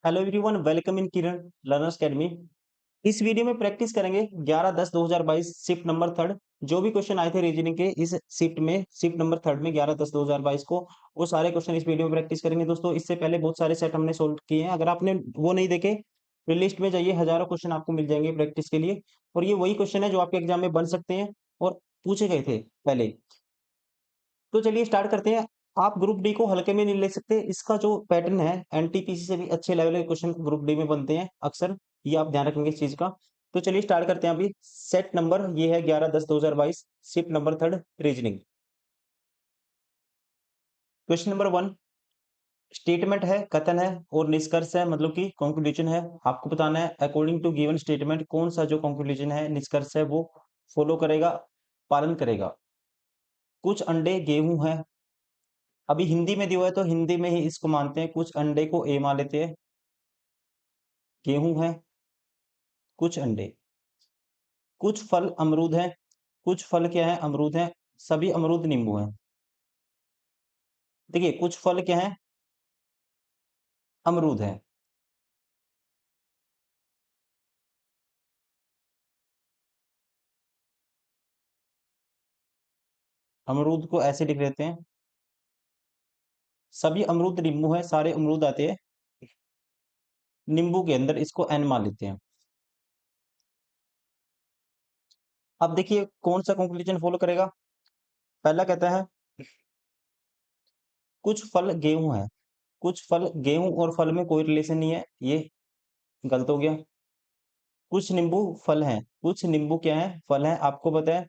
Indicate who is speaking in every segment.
Speaker 1: Hello everyone, welcome in Kiran learners academy. इस video में practice करेंगे 11-10-2022 शिफ्ट नंबर थर्ड। जो भी क्वेश्चन आए थे रीजनिंग के इस शिफ्ट नंबर थर्ड में 11-10-2022 को, वो सारे क्वेश्चन इस वीडियो में प्रैक्टिस करेंगे। दोस्तों, इससे पहले बहुत सारे सेट हमने सोल्व किए हैं। अगर आपने वो नहीं देखे, प्लेलिस्ट में जाइए, हजारों क्वेश्चन आपको मिल जाएंगे प्रैक्टिस के लिए। और ये वही क्वेश्चन है जो आपके एग्जाम में बन सकते हैं और पूछे गए थे पहले। तो चलिए स्टार्ट करते हैं। आप ग्रुप डी को हल्के में नहीं ले सकते। इसका जो पैटर्न है, एनटीपीसी से भी अच्छे लेवल के क्वेश्चन ग्रुप डी में बनते हैं अक्सर। ये आप ध्यान रखेंगे इस चीज का। तो चलिए स्टार्ट करते हैं। अभी सेट नंबर ये है 11-10-2022, shift number third, reasoning. Question number 1 statement है, कथन है और निष्कर्ष है, मतलब कि कंक्लूजन है। आपको बताना है अकॉर्डिंग टू गिवन स्टेटमेंट कौन सा जो कंक्लूजन है, निष्कर्ष है, वो फॉलो करेगा, पालन करेगा। कुछ अंडे गेहूं है। अभी हिंदी में दिया हुआ है तो हिंदी में ही इसको मानते हैं। कुछ अंडे को ए मान लेते हैं, गेहूं है, कुछ अंडे। कुछ फल अमरूद है। कुछ फल क्या है? अमरूद है। सभी अमरूद नींबू हैं। देखिए, कुछ फल क्या है? अमरूद है। अमरूद को ऐसे लिख देते हैं, सभी अमरूद नींबू है, सारे अमरूद आते हैं नींबू के अंदर, इसको एन मान लेते हैं। अब देखिए कौन सा कंक्लूजन फॉलो करेगा। पहला कहता है कुछ फल गेहूं है। कुछ फल गेहूं और फल में कोई रिलेशन नहीं है, ये गलत हो गया। कुछ नींबू फल हैं। कुछ नींबू क्या है? फल हैं। आपको पता है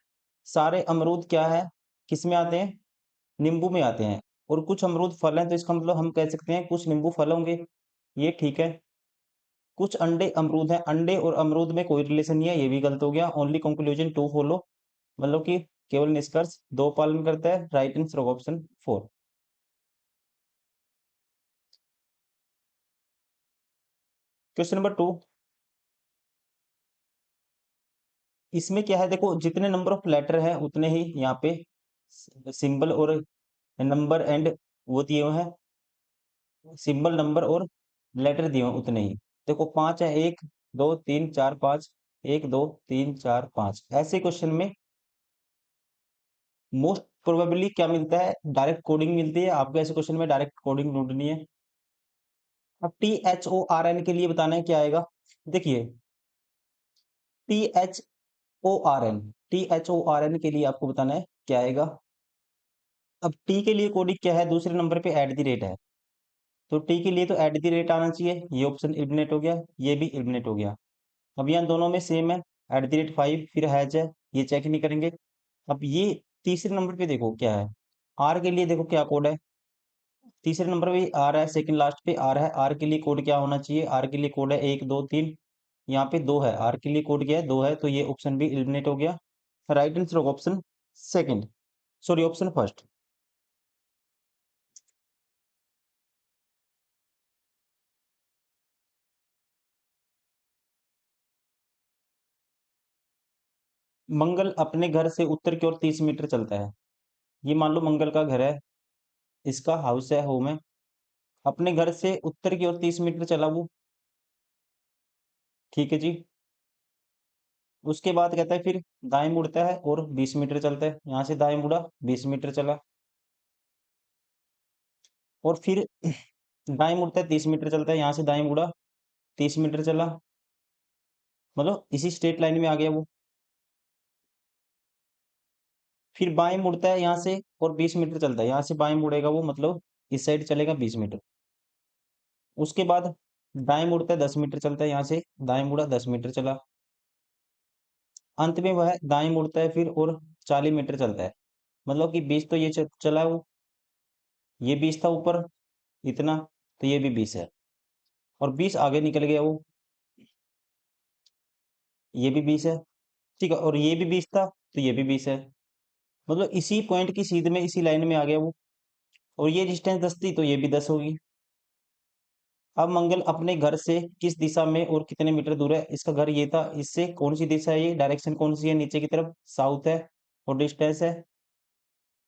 Speaker 1: सारे अमरूद क्या है, किस में आते हैं? नींबू में आते हैं। और कुछ अमरूद फल हैं, तो इसका मतलब हम कह सकते हैं कुछ नींबू फल होंगे, ये ठीक है। कुछ अंडे अमरूद हैं। अंडे और अमरूद में कोई रिलेशन नहीं है, ये भी गलत हो गया। ओनली कंक्लूजन टू फॉलो, मतलब कि केवल निष्कर्ष दो पालन करता है। Right answer option 4। Question number 2, इसमें क्या है? देखो, जितने नंबर ऑफ लेटर है उतने ही यहाँ पे सिंबल और नंबर एंड वो दिए हुए हैं। सिंबल, नंबर और लेटर दिए हुए हैं उतने ही। देखो, 5 है, 1 2 3 4 5, 1 2 3 4 5। ऐसे क्वेश्चन में मोस्ट प्रोबेबली क्या मिलता है? डायरेक्ट कोडिंग मिलती है। आपको ऐसे क्वेश्चन में डायरेक्ट कोडिंग ढूंढनी है। अब THORN के लिए बताना है क्या आएगा। देखिए, THORN के लिए आपको बताना है क्या आएगा। अब टी के लिए कोडिंग क्या है? दूसरे नंबर पे एट द रेट है, तो टी के लिए तो एट द रेट आना चाहिए। ये ऑप्शन एलिमिनेट हो गया, ये भी एलिमिनेट हो गया। अब यहाँ दोनों में सेम है, एट द रेट 5, फिर हैच है, ये चेक नहीं करेंगे। अब ये तीसरे नंबर पे देखो क्या है। आर के लिए देखो क्या कोड है। तीसरे नंबर पे आर है, सेकंड लास्ट पे आर है। आर के लिए कोड क्या होना चाहिए? आर के लिए कोड है 1 2 3। यहाँ पे 2 है, आर के लिए कोड क्या है? 2 है, तो ये ऑप्शन भी एलिमिनेट हो गया। Right answer option second, sorry option first. Mangal अपने घर से उत्तर की ओर 30 मीटर चलता है। ये मान लो मंगल का घर है, इसका हाउस है, होम है। अपने घर से उत्तर की ओर 30 मीटर चला वो, ठीक है जी। उसके बाद कहता है फिर दाएं मुड़ता है और 20 मीटर चलता है। यहाँ से दाएं मुड़ा, 20 मीटर चला। और फिर दाएं मुड़ता है, 30 मीटर चलता है। यहाँ से दाएं मुड़ा, 30 मीटर चला। मतलब इसी स्ट्रेट लाइन में आ गया वो। फिर बाएं मुड़ता है यहाँ से और 20 मीटर चलता है। यहाँ से बाएं मुड़ेगा वो, मतलब इस साइड चलेगा 20 मीटर। उसके बाद दाएं मुड़ता है, 10 मीटर चलता है। यहाँ से दाएं मुड़ा, 10 मीटर चला। अंत में वह दाएं मुड़ता है फिर और 40 मीटर चलता है। मतलब कि 20 तो ये चला वो, ये 20 था ऊपर इतना, तो ये भी 20 है। और 20 आगे निकल गया वो, ये भी 20 है। ठीक है, और ये भी 20 था, तो ये भी 20 है। मतलब इसी पॉइंट की सीध में, इसी लाइन में आ गया वो। और ये डिस्टेंस 10 थी, तो ये भी 10 होगी। अब मंगल अपने घर से किस दिशा में और कितने मीटर दूर है? इसका घर ये था, इससे कौन सी दिशा है? ये डायरेक्शन कौन सी है? नीचे की तरफ साउथ है। और डिस्टेंस है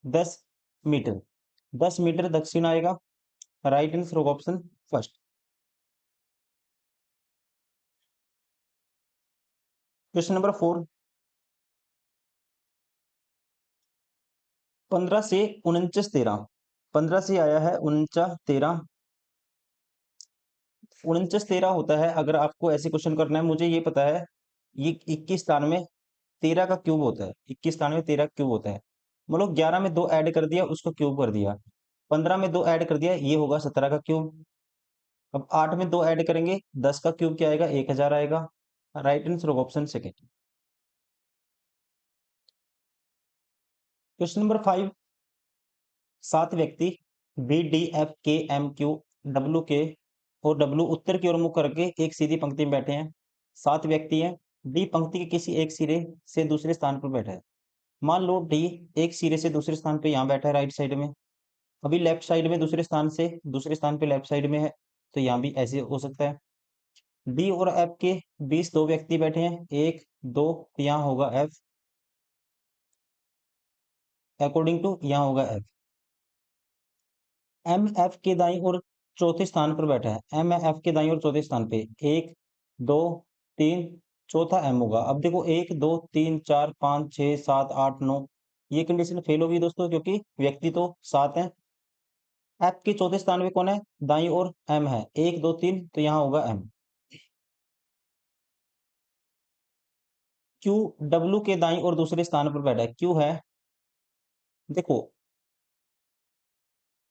Speaker 1: 10 मीटर। 10 मीटर दक्षिण आएगा। Right answer option first. Question number 4, 15 से 49 13, 15 से आया है 49 13, 49 13 होता है। अगर आपको ऐसे क्वेश्चन करना है, मुझे ये पता है ये 21 स्थान में 13 का क्यूब होता है, 21 स्थान में 13 क्यूब होता है। मतलब 11 में 2 ऐड कर दिया, उसको क्यूब कर दिया, 15 में 2 ऐड कर दिया, ये होगा 17 का क्यूब। अब 8 में 2 ऐड करेंगे, 10 का क्यूब क्या आएगा, 1000 आएगा। राइट आंसर होगा ऑप्शन सेकेंड। क्वेश्चन नंबर 5, 7 व्यक्ति बी डी एफ के एम क्यू डब्ल्यू के और डब्ल्यू उत्तर की ओर मुख करके एक सीधी पंक्ति में बैठे हैं। 7 व्यक्ति हैं। डी पंक्ति के किसी एक सिरे से दूसरे स्थान पर बैठा है। मान लो डी एक सिरे से दूसरे स्थान पे यहाँ बैठा है, राइट साइड में। अभी लेफ्ट साइड में दूसरे स्थान से दूसरे स्थान पे लेफ्ट साइड में है, तो यहाँ भी ऐसे हो सकता है। डी और एफ के बीच 2 व्यक्ति बैठे हैं, 1 2, यहाँ होगा एफ, अकॉर्डिंग टू यहाँ होगा एफ। एम एफ के दाईं ओर चौथे स्थान पर बैठा है। एम एफ के दाईं ओर चौथे स्थान पे 1 2 3, चौथा एम होगा। अब देखो 1 2 3 4 5 6 7 8 9, ये कंडीशन फेल होगी दोस्तों, क्योंकि व्यक्ति तो 7 है। एफ के चौथे स्थान पे कौन है, दाईं ओर एम है, 1 2 3, तो यहाँ होगा एम। क्यू डब्ल्यू के दाईं ओर दूसरे स्थान पर बैठा है, क्यू है। देखो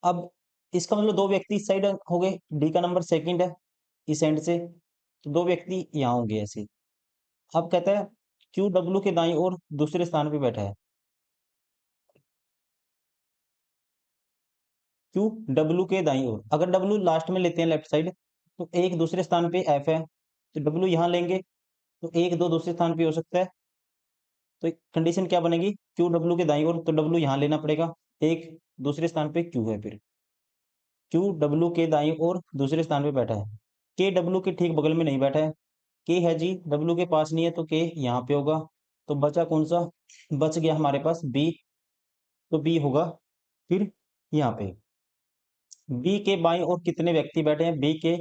Speaker 1: अब इसका मतलब 2 व्यक्ति इस साइड हो गए, डी का नंबर सेकंड है इस एंड से, तो 2 व्यक्ति यहाँ होंगे ऐसे। अब कहता है क्यू डब्ल्यू के दाईं ओर दूसरे स्थान पे बैठा है, क्यू डब्ल्यू के दाईं ओर। अगर डब्ल्यू लास्ट में लेते हैं लेफ्ट साइड, तो एक दूसरे स्थान पे एफ है, तो डब्ल्यू यहाँ लेंगे, तो 1 2 दूसरे स्थान पे हो सकता है। तो कंडीशन क्या बनेगी, क्यू डब्ल्यू के दाईं ओर, तो डब्ल्यू यहाँ लेना पड़ेगा, एक दूसरे स्थान पे क्यू है, फिर क्यू डब्ल्यू के दाईं ओर दूसरे स्थान पे बैठा है। के डब्ल्यू के ठीक बगल में नहीं बैठा है, के है जी, डब्ल्यू के पास नहीं है, तो के यहाँ पे होगा। तो बचा कौन सा, बच गया हमारे पास बी, तो बी होगा फिर यहाँ पे। बी के बाईं ओर कितने व्यक्ति बैठे हैं, बी के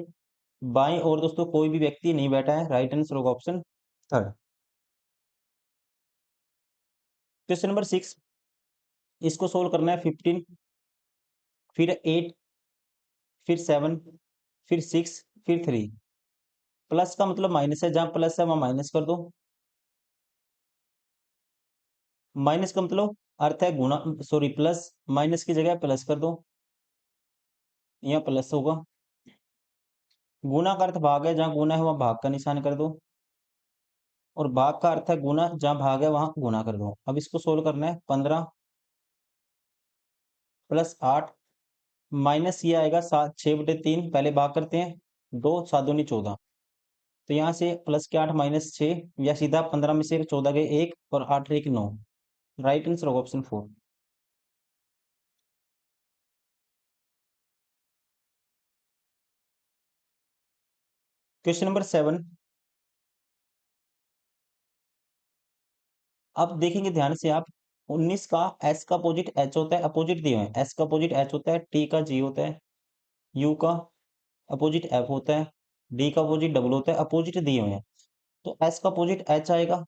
Speaker 1: बाईं ओर दोस्तों कोई भी व्यक्ति नहीं बैठा है, राइट आंसर होगा ऑप्शन थर्ड। क्वेश्चन नंबर 6, इसको सोल्व करना है। 15 फिर 8 फिर 7 फिर 6 फिर 3। प्लस का मतलब माइनस है, जहां प्लस है वहां माइनस कर दो। माइनस का मतलब अर्थ है गुणा, सॉरी प्लस, माइनस की जगह प्लस कर दो, यहाँ प्लस होगा। गुना का अर्थ भाग है, जहां गुना है वहां भाग का निशान कर दो, और भाग का अर्थ है गुना, जहां भाग है वहां गुना कर दो। अब इसको सोल्व करना है। 15 प्लस 8 माइनस ये आएगा 7 6/3, पहले भाग करते हैं, 2 7 दूनी 14, तो यहाँ से प्लस के 8 माइनस 6, या सीधा 15 में से 14 गए 1 और 8 1 9। राइट आंसर होगा ऑप्शन 4। क्वेश्चन नंबर 7, अब देखेंगे ध्यान से आप। 19 का एस का अपोजिट एच होता है, अपोजिट दिए हुए हैं, एस का अपोजिट एच होता है, टी का जी होता है, यू का अपोजिट एफ होता है, डी का अपोजिट डब्ल्यू होता है, अपोजिट दिए हुए हैं। तो एस का अपोजिट एच आएगा,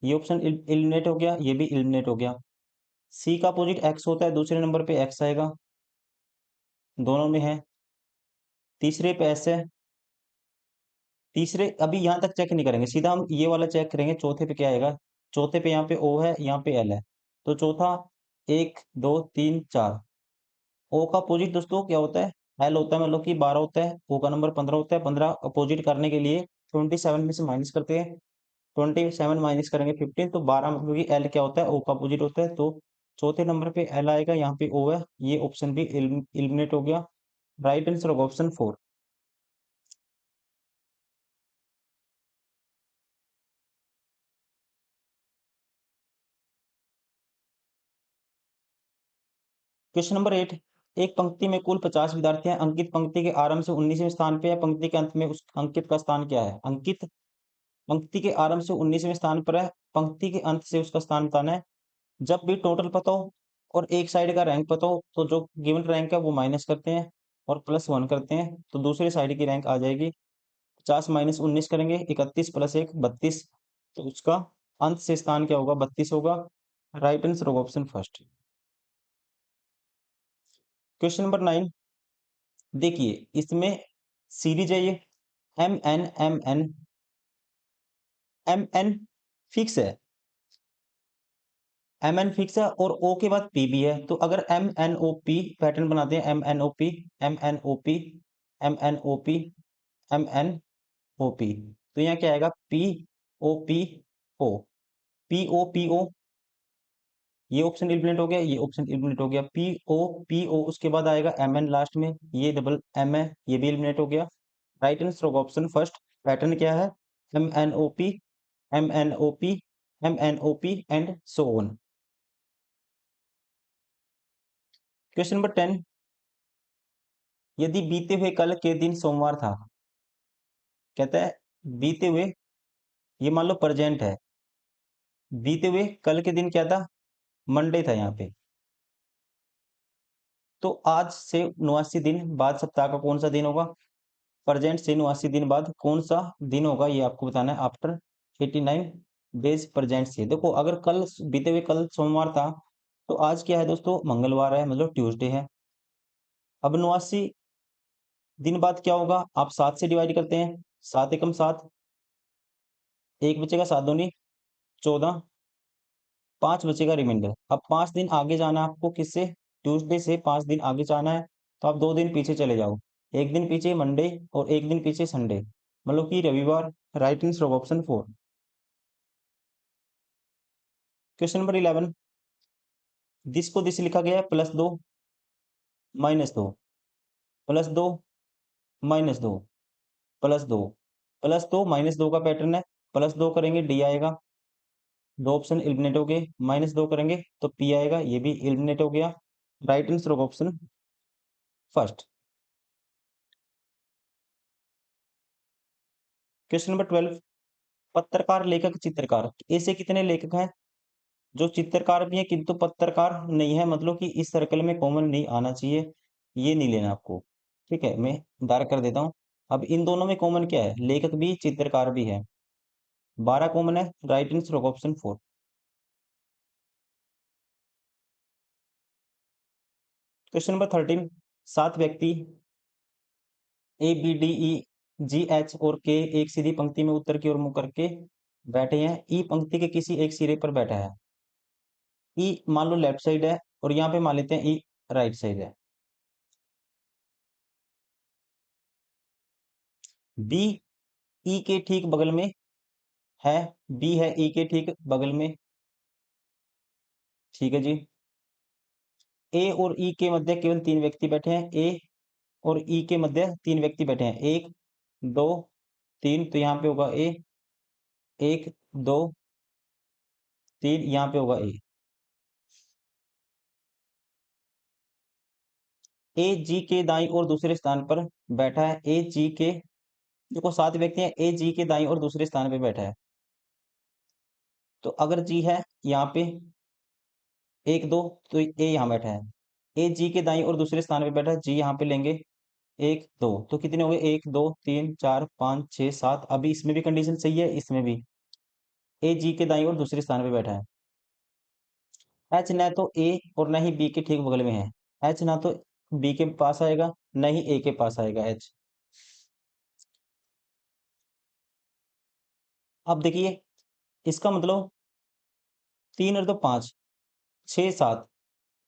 Speaker 1: ये ऑप्शन एलिमिनेट हो गया, ये भी एलिमिनेट हो गया। सी का अपोजिट एक्स होता है, दूसरे नंबर पे एक्स आएगा, दोनों में है। तीसरे पे एस है, तीसरे अभी यहाँ तक चेक नहीं करेंगे, सीधा हम ये वाला चेक करेंगे, चौथे पे क्या आएगा। चौथे पे यहाँ पे ओ है, यहाँ पे एल है, तो चौथा 1 2 3 4। ओ का अपोजिट दोस्तों क्या होता है, एल होता है, मतलब कि 12 होता है। ओ का नंबर 15 होता है, 15 अपोजिट करने के लिए 27 में से माइनस करते हैं, 27 माइनस करेंगे 15, तो 12, मतलब कि एल क्या होता है, ओ का अपोजिट होता है, तो चौथे नंबर पे एल आएगा, यहाँ पे ओ है, ये ऑप्शन भी एलिमिनेट हो गया। राइट आंसर होगा ऑप्शन 4। क्वेश्चन नंबर 8, एक पंक्ति में कुल 50 विद्यार्थी हैं। अंकित पंक्ति के आरंभ से 19वें स्थान पे है, पंक्ति के अंत में उस अंकित का स्थान क्या है। अंकित पंक्ति के आरंभ से 19वें स्थान पर है, पंक्ति के अंत से उसका स्थान बताना है। जब भी टोटल पता हो और एक साइड का रैंक पता हो, तो जो गिवन रैंक है वो माइनस करते हैं और +1 करते हैं, तो दूसरे साइड की रैंक आ जाएगी। 50 माइनस 19 करेंगे, 31 प्लस 1 32, तो उसका अंत से स्थान क्या होगा, 32 होगा। राइट आंसर होगा ऑप्शन फर्स्ट। क्वेश्चन नंबर 9, देखिए इसमें सीरीज है ये, M N M N M N fix है, एम एन फिक्स है और ओ के बाद पी भी है। तो अगर M N O P pattern बनाते हैं, M N O P M N O P M N O P M N O P, तो यहाँ क्या आएगा, P O P O, P O P O, ये ऑप्शन एलिमिनेट हो गया, ये ऑप्शन एलिमिनेट हो गया, पी ओ उसके बाद आएगा एम एन लास्ट में, ये डबल एम है, ये भी एलिमिनेट हो गया। राइट आंसर होगा ऑप्शन फर्स्ट। पैटर्न क्या है, M N O P M N O P M N O P and so on. Question number 10, यदि बीते हुए कल के दिन सोमवार था, कहता है बीते हुए, ये मान लो प्रेजेंट है, बीते हुए कल के दिन क्या था, मंडे था यहाँ पे, तो आज से 89 दिन बाद सप्ताह का कौन सा दिन होगा, प्रेजेंट से 89 दिन बाद कौन सा दिन होगा, ये आपको बताना है। आफ्टर 89 डेज प्रेजेंट से, देखो अगर कल बीते हुए कल सोमवार था, तो आज क्या है दोस्तों, मंगलवार है, मतलब ट्यूसडे है। अब 89 दिन बाद क्या होगा, आप 7 से डिवाइड करते हैं, 7 एकम 7, एक बचेगा, 7 दूनी 14, 5 बचेगा रिमाइंडर। अब 5 दिन आगे जाना है आपको, किससे, ट्यूसडे से 5 दिन आगे जाना है, तो आप 2 दिन पीछे चले जाओ, एक दिन पीछे मंडे और एक दिन पीछे संडे, मतलब कि रविवार। Right answer of option 4। Question number 11, this को दिस लिखा गया है, +2 -2 +2 -2 +2 +2 -2 का पैटर्न है, +2 करेंगे डी आएगा, 2 ऑप्शन एलिमिनेट हो गए, -2 करेंगे तो पी आएगा, ये भी एलिमिनेट हो गया। Right answer of option first. Question number 12, पत्रकार, लेखक, चित्रकार, ऐसे कितने लेखक हैं जो चित्रकार भी हैं किंतु पत्रकार नहीं है, मतलब कि इस सर्कल में कॉमन नहीं आना चाहिए, ये नहीं लेना आपको। ठीक है, मैं डायरेक्ट कर देता हूँ। अब इन दोनों में कॉमन क्या है, लेखक भी चित्रकार भी है, 12 कॉमन है। राइट आंसर होगा ऑप्शन 4। क्वेश्चन नंबर 13, 7 व्यक्ति A B D E G H और के एक सीधी पंक्ति में उत्तर की ओर मुंह करके बैठे हैं, ई पंक्ति के किसी एक सिरे पर बैठा है, ई मान लो लेफ्ट साइड है और यहाँ पे मान लेते हैं ई राइट साइड है, बी ई के ठीक बगल में है, बी है ई के ठीक बगल में, ठीक है जी। ए और ई के मध्य केवल 3 व्यक्ति बैठे हैं, ए और ई के मध्य 3 व्यक्ति बैठे हैं, 1 2 3, तो यहाँ पे होगा ए, 1 2 3, यहाँ पे होगा ए जी के दाईं और दूसरे स्थान पर बैठा है, ए जी के, देखो 7 व्यक्ति हैं, ए जी के दाईं और दूसरे स्थान पे बैठा है, तो अगर जी है यहाँ पे 1 2, तो ए यहाँ बैठा है, ए जी के दाईं और दूसरे स्थान पे बैठा है, जी यहाँ पे लेंगे 1 2, तो कितने हो गए, 1 2 3 4 5 6 7। अभी इसमें भी कंडीशन सही है, इसमें भी ए जी के दाईं और दूसरे स्थान पे बैठा है, एच न तो ए और न ही बी के ठीक बगल में है, एच ना तो बी के पास आएगा न ही ए के पास आएगा एच। अब देखिए इसका मतलब 3 और 2 5 6 7,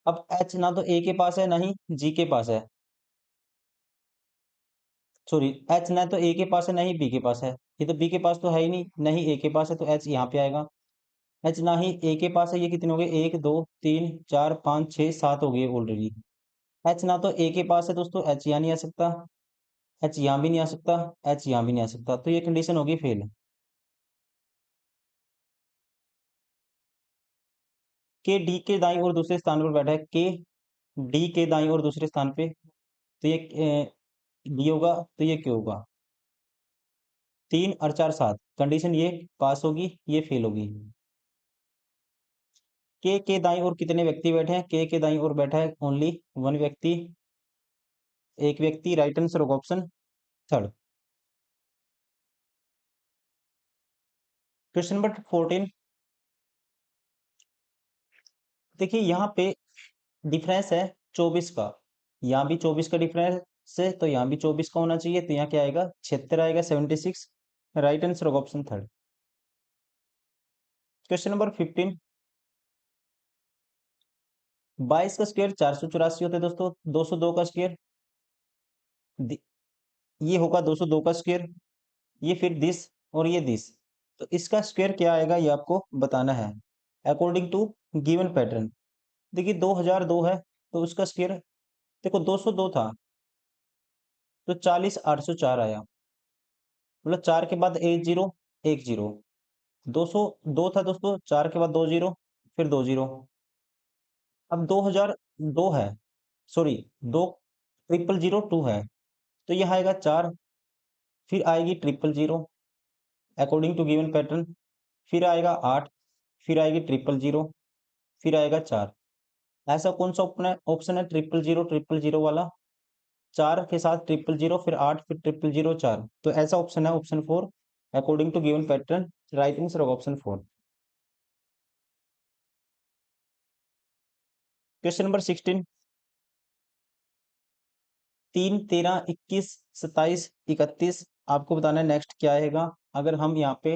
Speaker 1: अब एच ना तो ए के पास है ना ही जी के पास है, सॉरी, एच ना तो ए के पास है ना ही बी के पास है, ये तो बी के पास तो है ही नहीं, ना ही ए के पास है, तो एच यहाँ पे आएगा। एच ना ही ए के पास है, ये कितने हो गए, 1 2 3 4 5 6 7 हो गए ऑलरेडी। एच ना तो ए के पास है दोस्तों, एच यहाँ नहीं आ सकता, एच यहाँ भी नहीं आ सकता, एच यहाँ भी नहीं आ सकता, तो ये कंडीशन होगी फेल। के डी के दाईं और दूसरे स्थान पर बैठा है, के डी के दाईं और दूसरे स्थान पे, तो ये डी होगा, तो ये क्यों होगा, 3 और 4 7, कंडीशन ये पास होगी, ये फेल होगी। के दाईं ओर कितने व्यक्ति बैठे हैं, के दाईं ओर बैठा है ओनली 1 व्यक्ति, एक व्यक्ति। राइट आंसर होगा ऑप्शन थर्ड। Question number 14। देखिए यहाँ पे डिफरेंस है 24 का, यहाँ भी 24 का डिफरेंस है, तो यहाँ भी 24 का होना चाहिए, तो यहाँ क्या आएगा 76 आएगा, 76। राइट आंसर होगा ऑप्शन थर्ड। Question number 15। 22 का स्क्वायर 484 होता है दोस्तों। 202 का स्क्वायर ये होगा 202 का स्क्वायर, ये फिर दिस और ये दिस, तो इसका स्क्वायर क्या आएगा ये आपको बताना है अकॉर्डिंग टू गिवन पैटर्न। देखिए 2002 है तो उसका स्क्वायर देखो 202 था तो 40 804 आया, मतलब 4 के बाद 10 10। 202 था दोस्तों, 4 के बाद 20 फिर 20। अब 2002 है, सॉरी 2 0 0 0 2 है, तो यह आएगा 4, फिर आएगी 0 0 0 अकॉर्डिंग टू गिवन पैटर्न, फिर आएगा 8, फिर आएगी 0 0 0, फिर आएगा 4। ऐसा कौन सा ऑप्शन है 0 0 0 वाला, 4 के साथ 0 0 0 फिर 8 फिर 0 0 0 4, तो ऐसा ऑप्शन है option 4 according to given pattern. Right answer होगा ऑप्शन 4। Question number 16। 3 13 21 27 31 आपको बताना है नेक्स्ट क्या आएगा। अगर हम यहाँ पे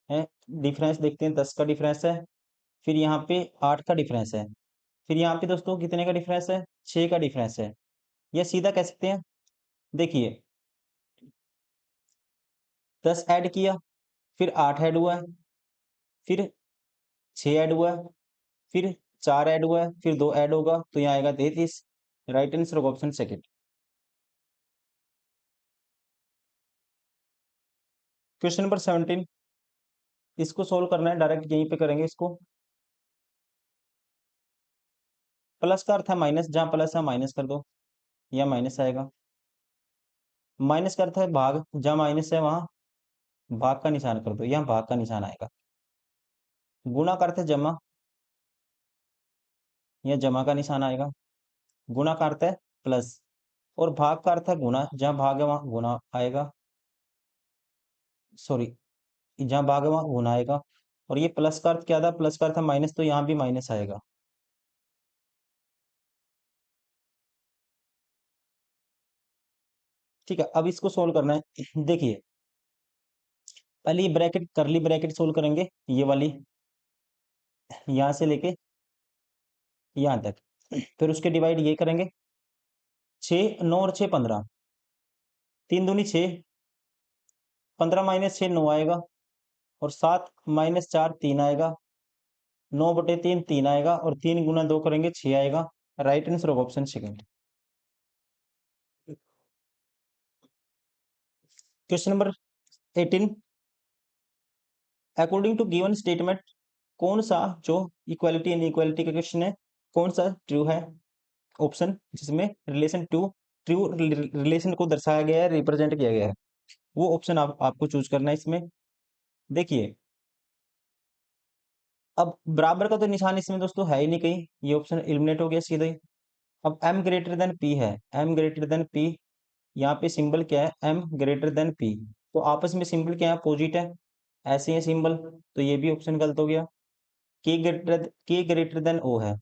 Speaker 1: है डिफरेंस देखते हैं, 10 का डिफरेंस है, फिर यहाँ पे 8 का डिफरेंस है, फिर यहाँ पे दोस्तों कितने का डिफरेंस है 6 का डिफरेंस है। या सीधा कह सकते हैं, देखिए 10 ऐड किया, फिर 8 ऐड हुआ है, फिर 6 ऐड हुआ है, फिर 4 ऐड हुआ है, फिर 2 ऐड होगा, तो यहाँ आएगा 33। राइट आंसर होगा ऑप्शन सेकंड। Question number 17। इसको सोल्व करना है, डायरेक्ट यहीं पे करेंगे इसको। प्लस का अर्थ है माइनस, जहां प्लस है माइनस कर दो, या माइनस आएगा। माइनस का अर्थ है भाग, जहां माइनस है वहां भाग का निशान कर दो, यहाँ भाग का निशान आएगा। गुणा का अर्थ है जमा, या जमा का निशान आएगा। गुणा का अर्थ है प्लस, और भाग का अर्थ है गुणा, जहां भाग है वहां गुणा आएगा, सॉरी जहां भाग है वहां गुणा आएगा। और ये प्लस का अर्थ क्या था, प्लस का अर्थ है माइनस, तो यहाँ भी माइनस आएगा। ठीक है, अब इसको सोल्व करना है। देखिए पहले ये ब्रैकेट करली ब्रैकेट सोल्व करेंगे, ये वाली यहां से लेके यहां तक, फिर उसके डिवाइड ये करेंगे। 6 9 और 6 15, 3 दूनी 6, 15 माइनस 6 9 आएगा, और 7 माइनस 4 3 आएगा, 9/3 3 आएगा, और 3 गुना 2 करेंगे 6 आएगा। Right answer of option second. Question number 18। According to given statement कौन सा जो इक्वालिटी एंड इक्वालिटी का क्वेश्चन है, कौन सा ट्रू है ऑप्शन जिसमें रिलेशन टू ट्रू रिलेशन को दर्शाया गया है, रिप्रेजेंट किया गया है, वो ऑप्शन आपको चूज करना है इसमें। देखिए अब बराबर का तो निशान इसमें दोस्तों है ही नहीं कहीं, ये ऑप्शन एलिमिनेट हो गया सीधा ही। अब m ग्रेटर देन p है, m ग्रेटर देन p, यहाँ पे सिंबल क्या है m ग्रेटर देन p, तो आपस में सिंबल क्या है अपोजिट है, ऐसे है सिंबल, तो ये भी ऑप्शन गलत हो गया। k ग्रेटर देन o है,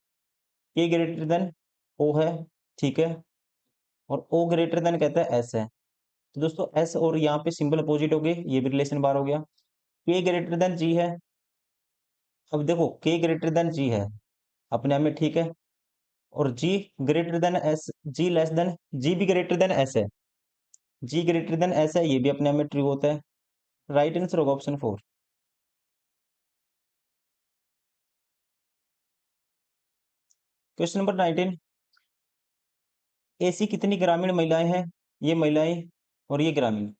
Speaker 1: k ग्रेटर देन o है, ठीक है, और o ग्रेटर देन कहता है s है, तो दोस्तों s और यहाँ पे सिंबल अपोजिट हो गए, ये भी रिलेशन बार हो गया। k ग्रेटर देन g है, अब देखो k ग्रेटर देन g है अपने आप में ठीक है, और g greater than s, g less than, g भी ग्रेटर देन s है, g ग्रेटर देन s है, ये भी अपने आप में ट्रू होता है। राइट आंसर होगा ऑप्शन 4। Question number 19। ऐसी कितनी ग्रामीण महिलाएं हैं, ये महिलाएं और ये ग्रामीण,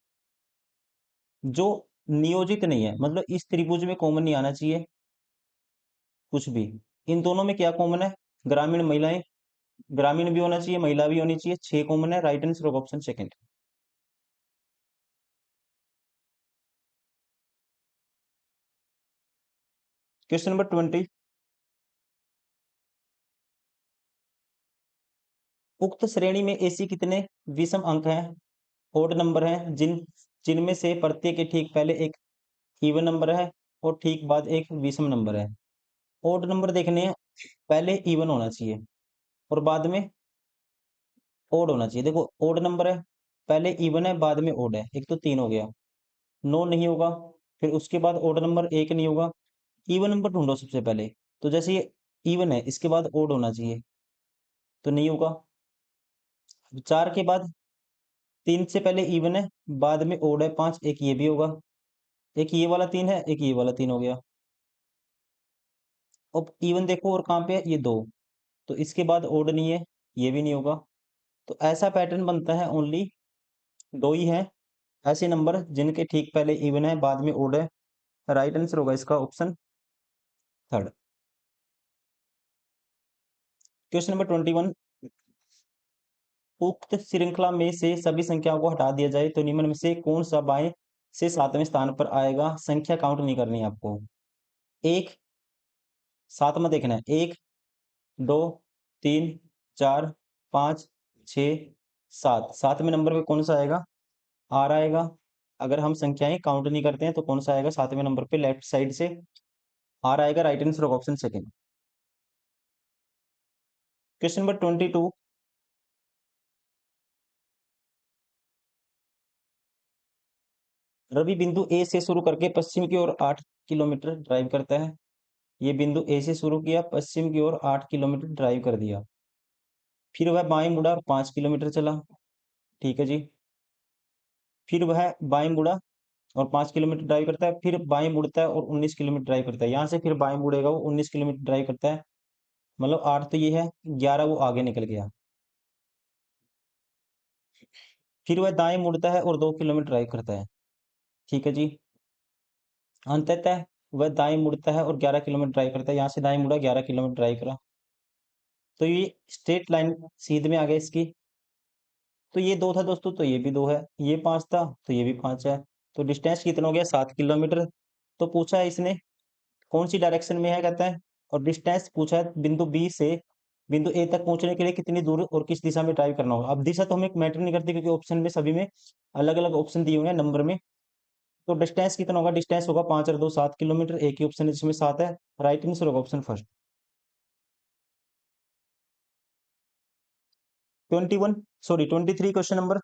Speaker 1: जो नियोजित नहीं है, मतलब इस त्रिभुज में कॉमन नहीं आना चाहिए कुछ भी। इन दोनों में क्या कॉमन है, ग्रामीण महिलाएं, ग्रामीण भी होना चाहिए महिला भी होनी चाहिए, 6 कॉमन है। राइट आंसर होगा ऑप्शन सेकंड। Question number 20। उक्त श्रेणी में ऐसी कितने विषम अंक हैं, ओड नंबर हैं, जिनमें से प्रत्येक के ठीक पहले एक इवन नंबर है, और ठीक बाद एक विषम नंबर है। ओड नंबर देखने हैं, पहले इवन होना चाहिए और बाद में ओड होना चाहिए। देखो ओड नंबर है, पहले इवन है, बाद में ओड है, एक तो 3 हो गया। 9 नहीं होगा, फिर उसके बाद ओड नंबर 1 नहीं होगा। इवन नंबर ढूँढो सबसे पहले, तो जैसे ये इवन है, इसके बाद ओड होना चाहिए, तो नहीं होगा। 4 के बाद 3 से पहले इवन है, बाद में ओड है 5, एक ये भी होगा। एक ये वाला 3 है, एक ये वाला 3 हो गया। अब इवन देखो और कहाँ पे है, ये 2, तो इसके बाद ओड नहीं है, ये भी नहीं होगा। तो ऐसा पैटर्न बनता है, ओनली 2 ही हैं ऐसे नंबर जिनके ठीक पहले इवन है, बाद में ओड है। राइट आंसर होगा इसका ऑप्शन थर्ड। क्वेश्चन नंबर 21, उक्त श्रृंखला में से सभी संख्याओं को हटा दिया जाए तो निम्न में से कौन सा बाएं से 7वें स्थान पर आएगा? संख्या काउंट नहीं करनी है आपको। 1, 7वां देखना है, 1, 2, 3, 4, 5, 6, 7। 7वें नंबर पे कौन सा आएगा? आर आएगा। अगर हम संख्याएं काउंट नहीं करते हैं तो कौन सा आएगा 7वें नंबर पे? लेफ्ट साइड से आर आएगा। राइट आंसर होगा option second. Question number 22, Ravi बिंदु ए से शुरू करके पश्चिम की ओर 8 किलोमीटर ड्राइव करता है। ये बिंदु ए से शुरू किया, पश्चिम की ओर 8 किलोमीटर ड्राइव कर दिया, फिर वह बाएं मुड़ा और 5 किलोमीटर चला। ठीक है जी। फिर वह बाएं मुड़ा और 5 किलोमीटर ड्राइव करता है, फिर बाएं मुड़ता है और 19 किलोमीटर ड्राइव करता है। यहाँ से फिर बाएं मुड़ेगा, वो 19 किलोमीटर ड्राइव करता है। मतलब 8 तो ये है, 11 वो आगे निकल गया। फिर वह दाएं मुड़ता है और 2 किलोमीटर ड्राइव करता है। ठीक है जी। अंततः वह दाएं मुड़ता है और 11 किलोमीटर ड्राइव करता है। यहाँ से दाएं मुड़ा, 11 किलोमीटर ड्राइव करा, तो ये स्ट्रेट लाइन सीध में आ गया इसकी। तो ये 2 था दोस्तों, तो ये भी 2 है, ये 5 था तो ये भी 5 है। तो डिस्टेंस कितना हो गया? 7 किलोमीटर। तो पूछा है इसने कौन सी डायरेक्शन में है, कहता है, और डिस्टेंस पूछा है बिंदु बी से बिंदु ए तक पहुंचने के लिए कितनी दूर और किस दिशा में ड्राइव करना होगा। अब दिशा तो हमें मैटर नहीं करती क्योंकि ऑप्शन में सभी में अलग अलग ऑप्शन दिए हुए हैं नंबर में। तो डिस्टेंस कितना होगा? डिस्टेंस होगा 5 और 2 7 किलोमीटर। एक ही ऑप्शन है जिसमें 7 है। राइट आंसर होगा option first. 23 question number.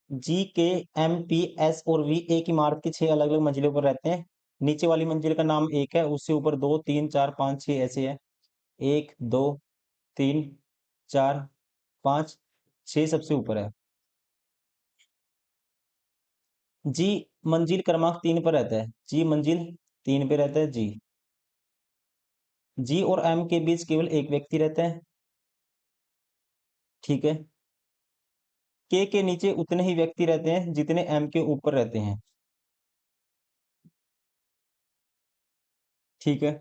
Speaker 1: G K M P S और वी एक इमारत की 6 अलग अलग मंजिलों पर रहते हैं। नीचे वाली मंजिल का नाम एक है, उससे ऊपर 2 3 4 5 6 ऐसे है। 1 2 3 4 5 6 सबसे ऊपर है। जी मंजिल क्रमांक 3 पर रहता है। जी मंजिल 3 पे रहता है जी। जी और एम के बीच केवल एक व्यक्ति रहता है। ठीक है। के नीचे उतने ही व्यक्ति रहते हैं जितने एम के ऊपर रहते हैं। ठीक है।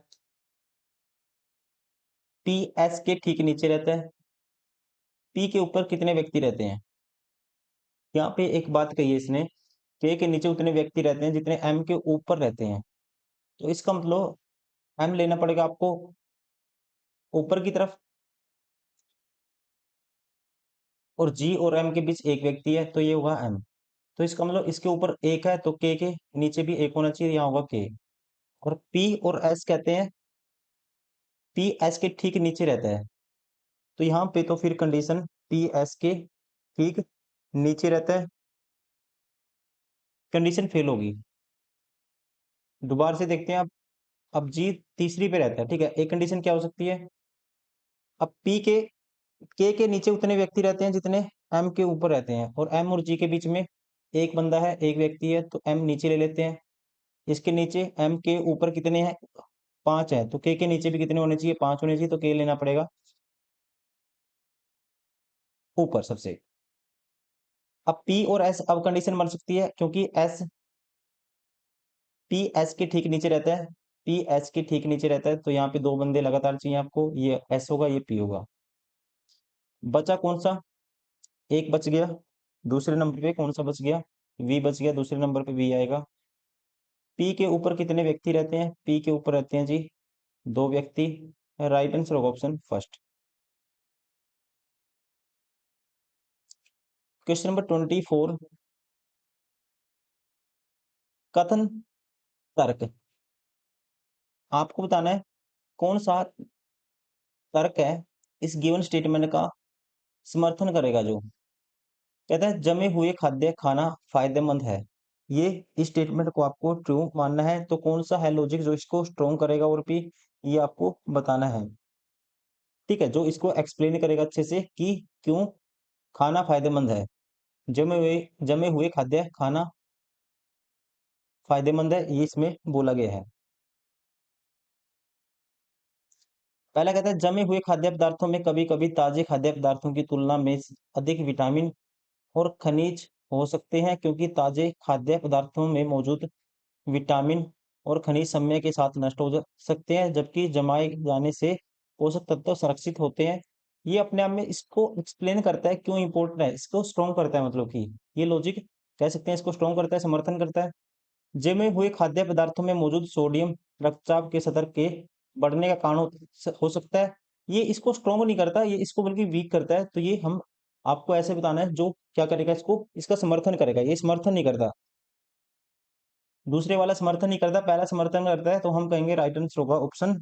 Speaker 1: पी एस के ठीक नीचे रहता है। पी के ऊपर कितने व्यक्ति रहते हैं? यहाँ पे एक बात कही है इसने, के नीचे उतने व्यक्ति रहते हैं जितने एम के ऊपर रहते हैं। तो इसका मतलब एम लेना पड़ेगा आपको ऊपर की तरफ, और जी और एम के बीच एक व्यक्ति है तो ये होगा एम। तो इसका मतलब इसके ऊपर एक है तो के नीचे भी एक होना चाहिए, यहाँ होगा के। और पी और एस कहते हैं, पी एस के ठीक नीचे रहता है, तो यहाँ पे तो फिर कंडीशन पी एस के ठीक नीचे रहता है, कंडीशन फेल होगी। दोबारा से देखते हैं। अब जी तीसरी पे रहता है। ठीक है, एक कंडीशन क्या हो सकती है? अब पी के नीचे उतने व्यक्ति रहते हैं जितने एम के ऊपर रहते हैं, और एम और जी के बीच में एक बंदा है, एक व्यक्ति है, तो एम नीचे ले लेते हैं। इसके नीचे एम के ऊपर कितने हैं? 5 है, तो के नीचे भी कितने होने चाहिए? 5 होने चाहिए, तो के लेना पड़ेगा ऊपर सबसे। अब पी और एस अब कंडीशन बन सकती है, क्योंकि एस पी एस के ठीक नीचे रहता है, पी एस के ठीक नीचे रहता है, तो यहाँ पे 2 बंदे लगातार चाहिए आपको, ये एस होगा, ये पी होगा। बचा कौन सा? एक बच गया। दूसरे नंबर पे कौन सा बच गया? वी बच गया, दूसरे नंबर पे वी आएगा। पी के ऊपर कितने व्यक्ति रहते हैं? पी के ऊपर रहते हैं जी 2 व्यक्ति। राइट आंसर होगा ऑप्शन फर्स्ट। क्वेश्चन नंबर 24, कथन तर्क। आपको बताना है कौन सा तर्क है इस गिवन स्टेटमेंट का समर्थन करेगा। जो कहता है जमे हुए खाद्य खाना फायदेमंद है, ये इस स्टेटमेंट को आपको ट्रू मानना है। तो कौन सा है लॉजिक जो इसको स्ट्रॉन्ग करेगा और भी ये आपको बताना है। ठीक है, जो इसको एक्सप्लेन करेगा अच्छे से कि क्यों खाना फायदेमंद है। जमे हुए खाद्य खाना फायदेमंद है, ये इसमें बोला गया है। पहला कहता है जमे हुए खाद्य पदार्थों में कभी कभी ताजे खाद्य पदार्थों की तुलना में अधिक विटामिन और खनिज हो सकते हैं, क्योंकि ताजे खाद्य पदार्थों में मौजूद विटामिन और खनिज समय के साथ नष्ट हो सकते हैं, जबकि जमाए जाने से पोषक तत्व संरक्षित होते हैं। ये अपने आप में इसको एक्सप्लेन करता है क्यों इंपॉर्टेंट है, इसको स्ट्रॉन्ग करता है, मतलब कि ये लॉजिक कह सकते हैं इसको स्ट्रॉन्ग करता है, समर्थन करता है। जमे हुए खाद्य पदार्थों में मौजूद सोडियम रक्तचाप के स्तर के बढ़ने का कारण हो सकता है। ये इसको स्ट्रॉन्ग नहीं करता, ये इसको बल्कि वीक करता है। तो ये हम आपको ऐसे बताना है जो क्या करेगा, इसको इसका समर्थन करेगा। ये समर्थन नहीं करता, दूसरे वाला समर्थन नहीं करता, पहला समर्थन करता है। तो हम कहेंगे राइट आंसर होगा ऑप्शन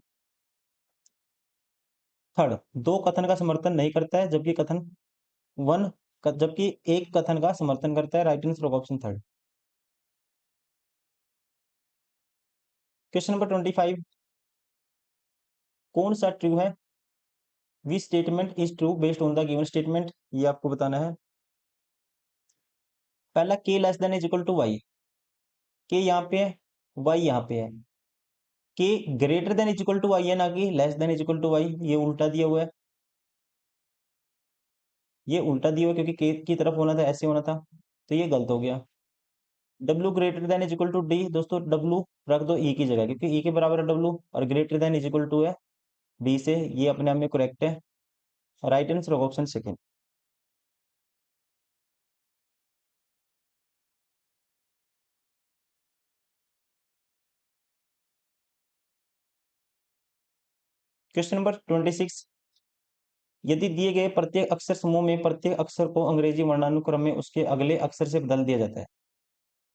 Speaker 1: थर्ड। दो कथन का समर्थन नहीं करता है, जबकि कथन वन जबकि एक कथन का समर्थन करता है। राइट आंसर होगा ऑप्शन थर्ड। क्वेश्चन नंबर 25, कौन सा ट्रू है। Which statement is true based on the given statement, ये आपको बताना है। पहला K less than is equal to Y, K यहाँ पे है, वाई यहाँ पे है। K greater than is equal to Y है, ना कि less than is equal to Y. ये उल्टा दिया हुआ है, ये उल्टा दिया हुआ है, क्योंकि के की तरफ होना था, ऐसे होना था, तो ये गलत हो गया। W greater than is equal to D, दोस्तों डब्ल्यू रख दो ई की जगह, क्योंकि ई के बराबर है डब्ल्यू, और greater than is equal to है डी से। ये अपने आप में करेक्ट है। राइट आंसर होगा ऑप्शन सेकंड। क्वेश्चन नंबर 26, यदि दिए गए प्रत्येक अक्षर समूह में प्रत्येक अक्षर को अंग्रेजी वर्णानुक्रम में उसके अगले अक्षर से बदल दिया जाता है।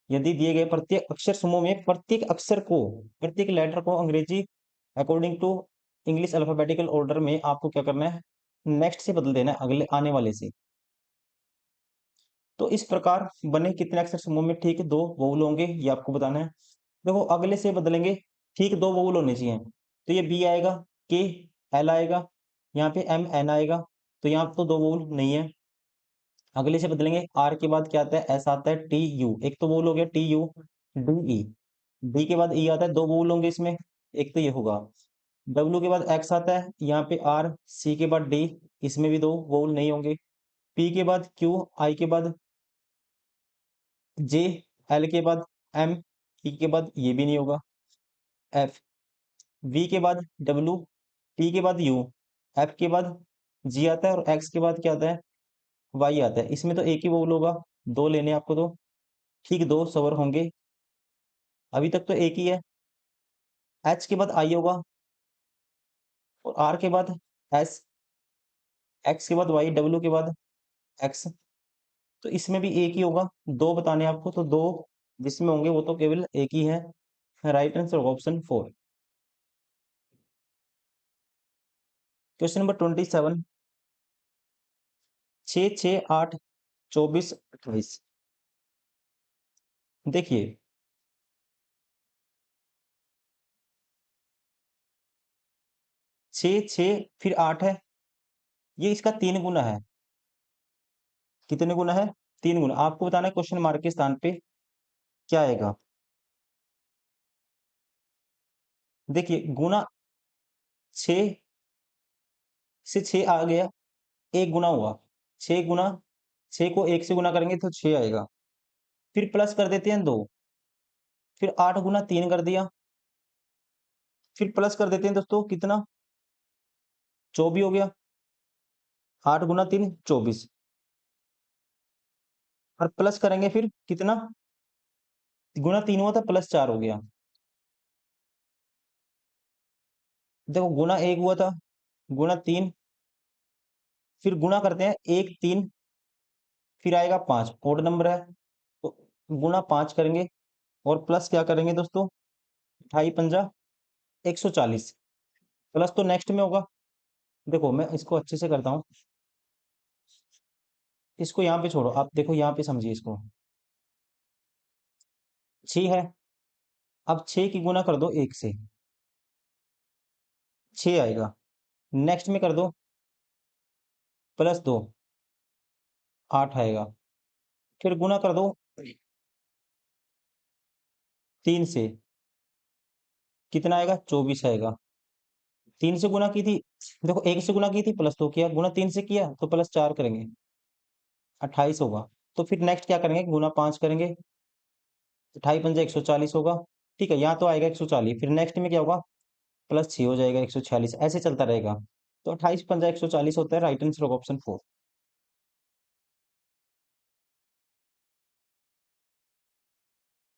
Speaker 1: यदि दिए गए प्रत्येक अक्षर समूह में प्रत्येक अक्षर को, प्रत्येक लेटर को अंग्रेजी according to English alphabetical order में आपको क्या करना है, नेक्स्ट से बदल देना है, अगले आने वाले से। तो इस प्रकार बने कितने अक्षर समूह में ठीक दो वोवल होंगे, ये आपको बताना है। देखो अगले से बदलेंगे, ठीक दो वोवल होने चाहिए। तो ये बी आएगा, के एल आएगा, यहाँ पे एम एन आएगा। तो यहाँ तो दो वोवल नहीं है। अगले से बदलेंगे, आर के बाद क्या आता है, एस आता है, टी यू, एक तो वोवल हो गया T U, D E, D के बाद ई आता है, दो वोवल होंगे इसमें, एक तो ये होगा। डब्ल्यू के बाद एक्स आता है, यहाँ पे आर, सी के बाद डी, इसमें भी दो वोवल नहीं होंगे। पी के बाद क्यू, आई के बाद जे, एल के बाद एम, ई के बाद ये भी नहीं होगा, एफ, वी के बाद डब्ल्यू, टी के बाद यू, एफ के बाद जी आता है, और एक्स के बाद क्या आता है, वाई आता है। इसमें तो एक ही वोवल होगा, दो लेने हैं आपको तो, ठीक दो सवर होंगे। अभी तक तो एक ही है। एच के बाद आई होगा, और आर के बाद एस, एक्स के बाद वाई, डब्ल्यू के बाद एक्स। तो इसमें भी एक ही होगा, दो बताने हैं आपको, तो दो जिसमें होंगे वो तो केवल एक ही है। राइट आंसर होगा ऑप्शन फोर। Question number 27, 6, 6, 8, 24, 28। देखिए 6, 6 फिर 8 है, ये इसका 3 गुना है। कितने गुना है, 3 गुना। आपको बताना है क्वेश्चन मार्क के स्थान पे क्या आएगा। देखिए गुना 6 से 6 आ गया, एक गुना हुआ, 6 गुना, 6 को 1 से गुना करेंगे तो 6 आएगा। फिर प्लस कर देते हैं 2, फिर 8 गुना 3 कर दिया, फिर प्लस कर देते हैं दोस्तों कितना, 24 हो गया। 8 गुना 3 24, और प्लस करेंगे फिर कितना, गुना 3 हुआ था, +4 हो गया। देखो गुना 1 हुआ था, गुना 3, फिर गुना करते हैं 1 3, फिर आएगा 5 ओड नंबर है, तो गुणा 5 करेंगे और प्लस क्या करेंगे दोस्तों, 28 पंजा 140, प्लस तो नेक्स्ट में होगा। देखो मैं इसको अच्छे से करता हूँ, इसको यहाँ पे छोड़ो, आप देखो यहाँ पे समझिए इसको। 6 है, अब 6 की गुना कर दो 1 से, 6 आएगा। नेक्स्ट में कर दो प्लस 2, 8 आएगा। फिर गुना कर दो 3 से, कितना आएगा, 24 आएगा। 3 से गुना की थी, देखो 1 से गुना की थी प्लस 2 किया, गुना 3 से किया तो प्लस 4 करेंगे, 28 होगा। तो फिर नेक्स्ट क्या करेंगे, गुना 5 करेंगे, 28 पंजा 140 होगा। ठीक है, यहाँ तो आएगा 140, फिर नेक्स्ट में क्या होगा, प्लस 6 हो जाएगा 146, ऐसे चलता रहेगा। तो 28 पंजा 140 होता है, राइट आंसर ऑप्शन 4।